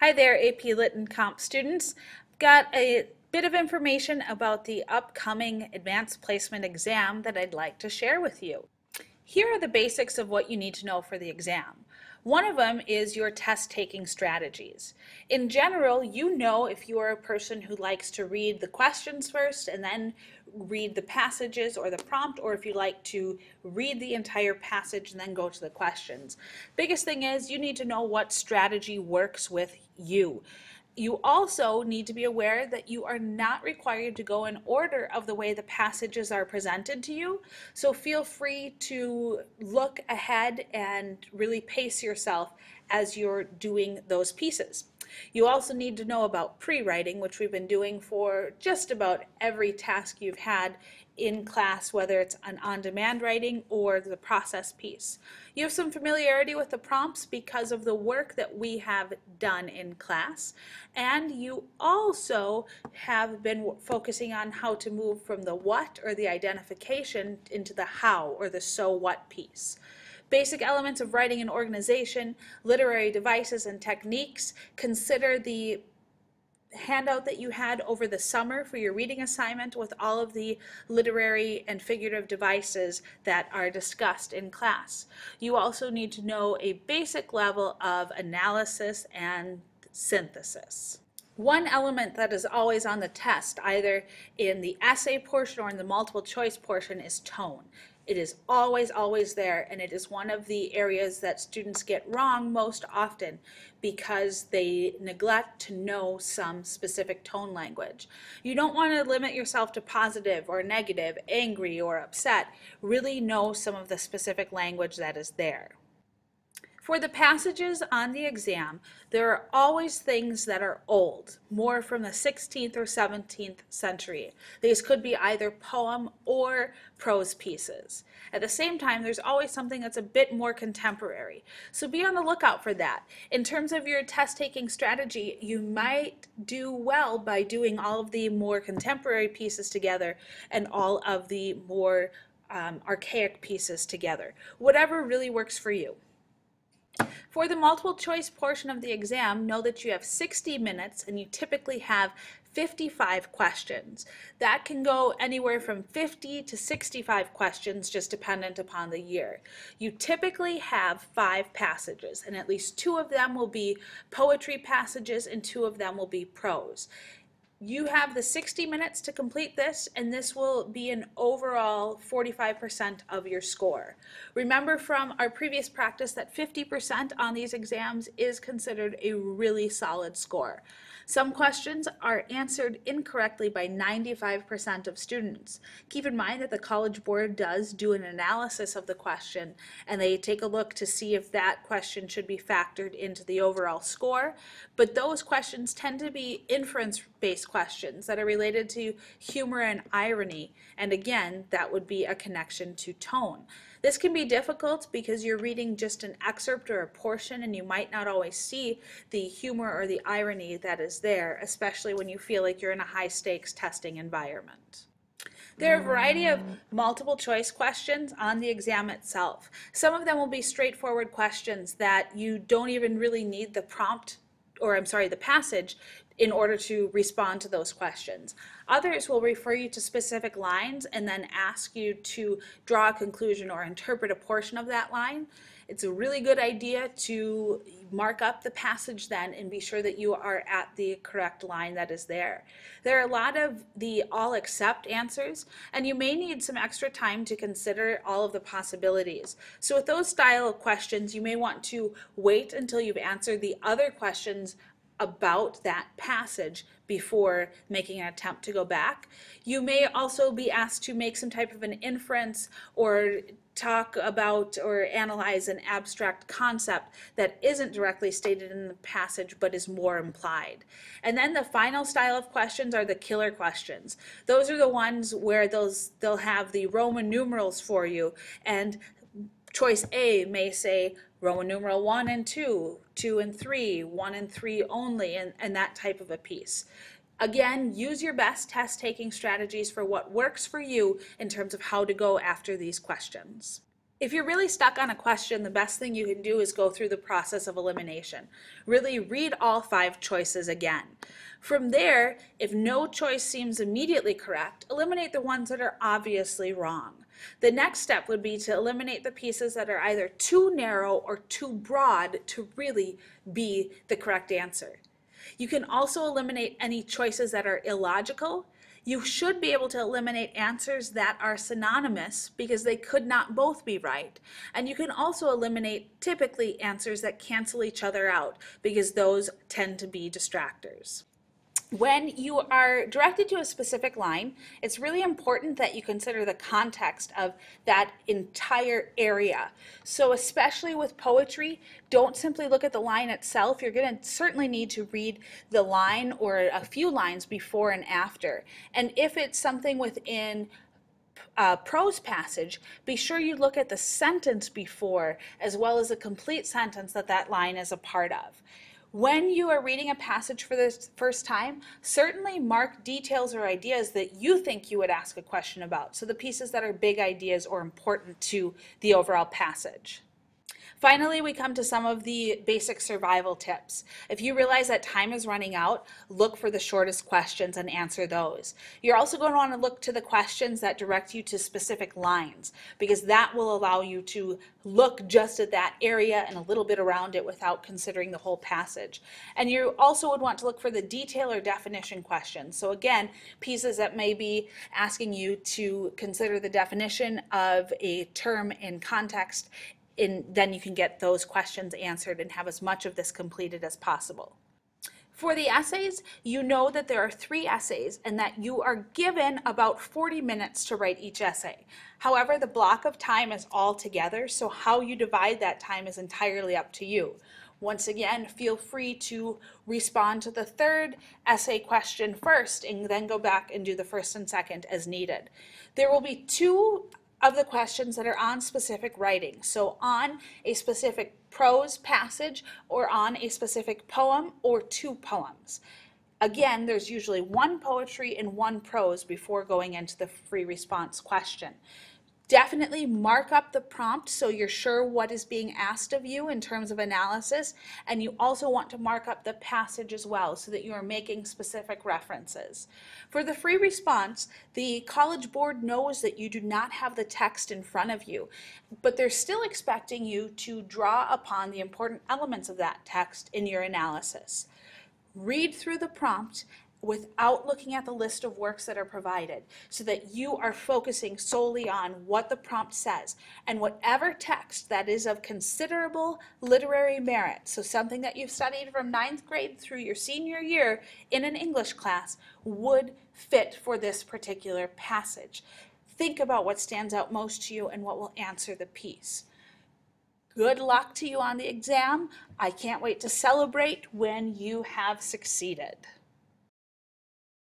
Hi there, AP Lit and Comp students. I've got a bit of information about the upcoming advanced placement exam that I'd like to share with you. Here are the basics of what you need to know for the exam. One of them is your test taking strategies. In general, you know if you are a person who likes to read the questions first and then read the passages or the prompt, or if you like to read the entire passage and then go to the questions. Biggest thing is you need to know what strategy works with you. You also need to be aware that you are not required to go in order of the way the passages are presented to you. So feel free to look ahead and really pace yourself as you're doing those pieces. You also need to know about pre-writing, which we've been doing for just about every task you've had in class, whether it's an on-demand writing or the process piece. You have some familiarity with the prompts because of the work that we have done in class, and you also have been focusing on how to move from the what or the identification into the how or the so what piece. Basic elements of writing and organization, literary devices and techniques. Consider the handout that you had over the summer for your reading assignment with all of the literary and figurative devices that are discussed in class. You also need to know a basic level of analysis and synthesis. One element that is always on the test, either in the essay portion or in the multiple choice portion, is tone. It is always there, and it is one of the areas that students get wrong most often because they neglect to know some specific tone language. You don't want to limit yourself to positive or negative, angry or upset. Really know some of the specific language that is there. For the passages on the exam, there are always things that are old, more from the 16th or 17th century. These could be either poem or prose pieces. At the same time, there's always something that's a bit more contemporary. So be on the lookout for that. In terms of your test-taking strategy, you might do well by doing all of the more contemporary pieces together and all of the more archaic pieces together. Whatever really works for you. For the multiple choice portion of the exam, know that you have 60 minutes and you typically have 55 questions. That can go anywhere from 50 to 65 questions, just dependent upon the year. You typically have 5 passages, and at least 2 of them will be poetry passages and 2 of them will be prose. You have the 60 minutes to complete this, and this will be an overall 45% of your score. Remember from our previous practice that 50% on these exams is considered a really solid score. Some questions are answered incorrectly by 95% of students. Keep in mind that the College Board does do an analysis of the question, and they take a look to see if that question should be factored into the overall score. But those questions tend to be inference-based questions that are related to humor and irony, and again, that would be a connection to tone. This can be difficult because you're reading just an excerpt or a portion and you might not always see the humor or the irony that is there, especially when you feel like you're in a high-stakes testing environment. There are a variety of multiple choice questions on the exam itself. Some of them will be straightforward questions that you don't even really need the prompt, or I'm sorry, the passage in order to respond to those questions. Others will refer you to specific lines and then ask you to draw a conclusion or interpret a portion of that line. It's a really good idea to mark up the passage then and be sure that you are at the correct line that is there. There are a lot of the all accept answers, and you may need some extra time to consider all of the possibilities. So with those style of questions, you may want to wait until you've answered the other questions about that passage before making an attempt to go back. You may also be asked to make some type of an inference or talk about or analyze an abstract concept that isn't directly stated in the passage but is more implied. And then the final style of questions are the killer questions. Those are the ones where they'll have the Roman numerals for you, and choice A may say Roman numeral 1 and 2, 2 and 3, 1 and 3 only, and that type of a piece. Again, use your best test-taking strategies for what works for you in terms of how to go after these questions. If you're really stuck on a question, the best thing you can do is go through the process of elimination. Really read all 5 choices again. From there, if no choice seems immediately correct, eliminate the ones that are obviously wrong. The next step would be to eliminate the pieces that are either too narrow or too broad to really be the correct answer. You can also eliminate any choices that are illogical. You should be able to eliminate answers that are synonymous because they could not both be right. And you can also eliminate typically answers that cancel each other out because those tend to be distractors. When you are directed to a specific line, it's really important that you consider the context of that entire area. So especially with poetry, don't simply look at the line itself. You're going to certainly need to read the line or a few lines before and after. And if it's something within a prose passage, be sure you look at the sentence before as well as the complete sentence that that line is a part of. When you are reading a passage for the first time, certainly mark details or ideas that you think you would ask a question about, so the pieces that are big ideas or important to the overall passage. Finally, we come to some of the basic survival tips. If you realize that time is running out, look for the shortest questions and answer those. You're also going to want to look to the questions that direct you to specific lines, because that will allow you to look just at that area and a little bit around it without considering the whole passage. And you also would want to look for the detail or definition questions. So again, pieces that may be asking you to consider the definition of a term in context, then you can get those questions answered and have as much of this completed as possible. For the essays, you know that there are 3 essays and that you are given about 40 minutes to write each essay. However, the block of time is all together, so how you divide that time is entirely up to you. Once again, feel free to respond to the 3rd essay question first and then go back and do the 1st and 2nd as needed. There will be 2 of the questions that are on specific writing. So on a specific prose passage or on a specific poem or 2 poems. Again, there's usually 1 poetry and 1 prose before going into the free response question. Definitely mark up the prompt so you're sure what is being asked of you in terms of analysis, and you also want to mark up the passage as well so that you are making specific references. For the free response, the College Board knows that you do not have the text in front of you, but they're still expecting you to draw upon the important elements of that text in your analysis. Read through the prompt without looking at the list of works that are provided, so that you are focusing solely on what the prompt says, and whatever text that is of considerable literary merit, so something that you've studied from 9th grade through your senior year in an English class, would fit for this particular passage. Think about what stands out most to you and what will answer the piece. Good luck to you on the exam. I can't wait to celebrate when you have succeeded.